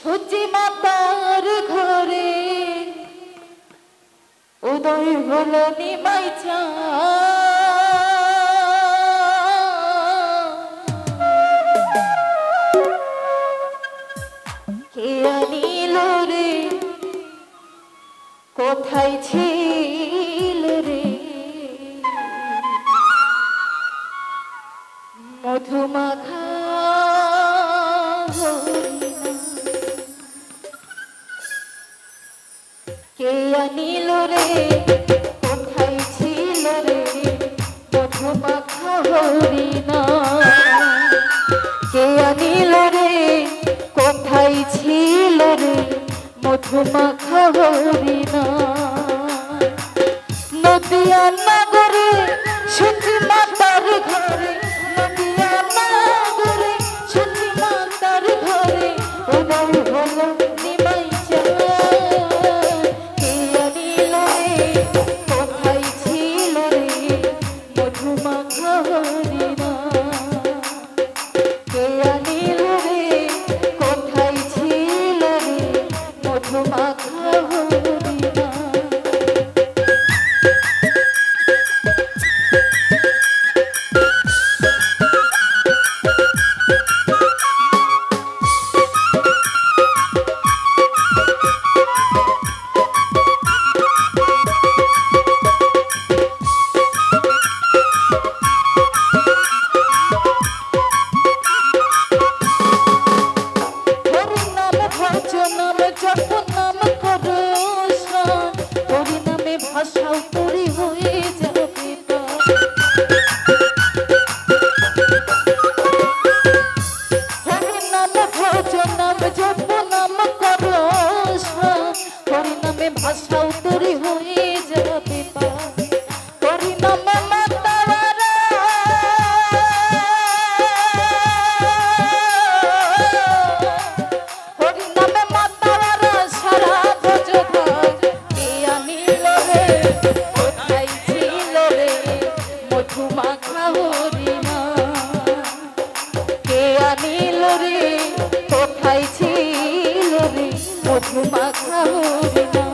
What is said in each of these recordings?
সূচি মাতার ঘরে উদয় হলো নিমাই কে আনিল রে কোথায় ছিল রে মধুমাখা কে আনিল রে কোথায় ছিল রে মধুমাখা হরিণা কে আনিল রে কোথায় ছিল রে মধুমাখা হরিণা নদিয়া নগরে সূচি মাতার ঘরে নদিয়া নগরে সূচি মাতার ঘরে উদয় হলো নিমাই কে আনিল রে কোথায় ছিল রে মধুমাখা হরিণা কে আনিল রে কোথায় ছিল রে মধুমাখা হরিণা ভাষাও তরি হয়ে যাবে হরি নাম ভজ নাম জপ নাম করো হরি নামে ভাষাও তরি হয়ে যাবে হরি নাম মাতাওয়ারা হরি নামে মাতাওয়ারা সারা ভজ কে আনিল রে কোথায় ছিল রে মধুমাখা হরিণা কে আনিল রে কোথায় ছিল রে মধুমাখা হরিণা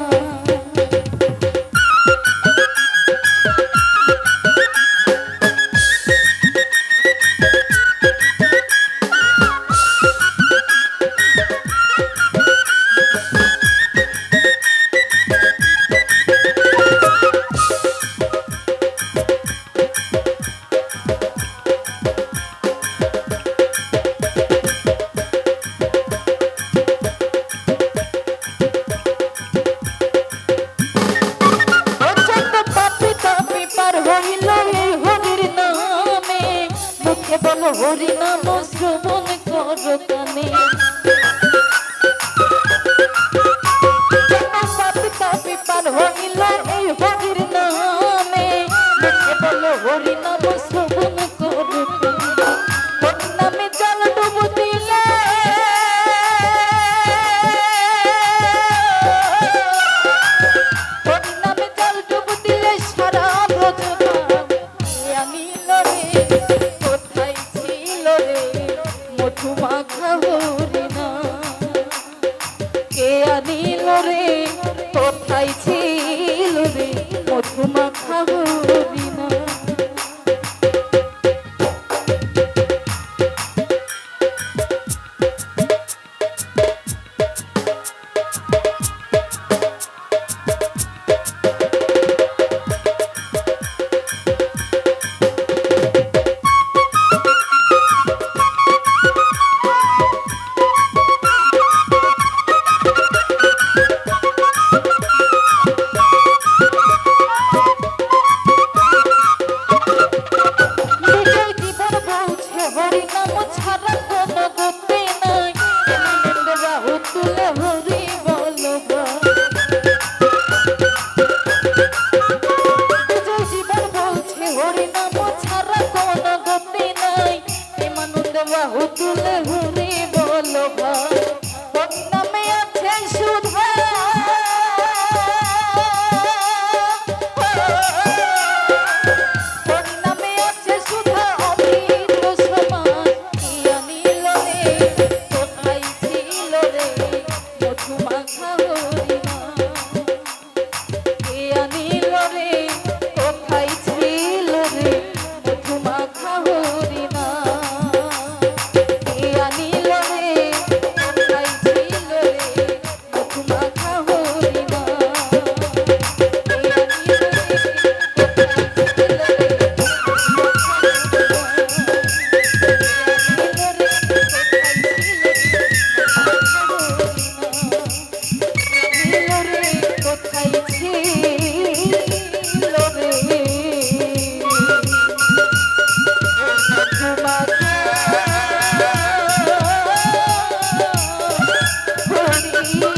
হরি নাম শ্রবণ কর কানে পাপি পার হইল এই হরির নামে মুখে বলো হরি নাম শ্রবণ কর হরি নামে জল ডুব দিলে হরি নামে জল ডুব দিলে সারা ব্রজনা আনিল রে মধুমাখা হরিণা কে আনিল রে কোথায় ছিল রে মধুমাখা হরিণা দিন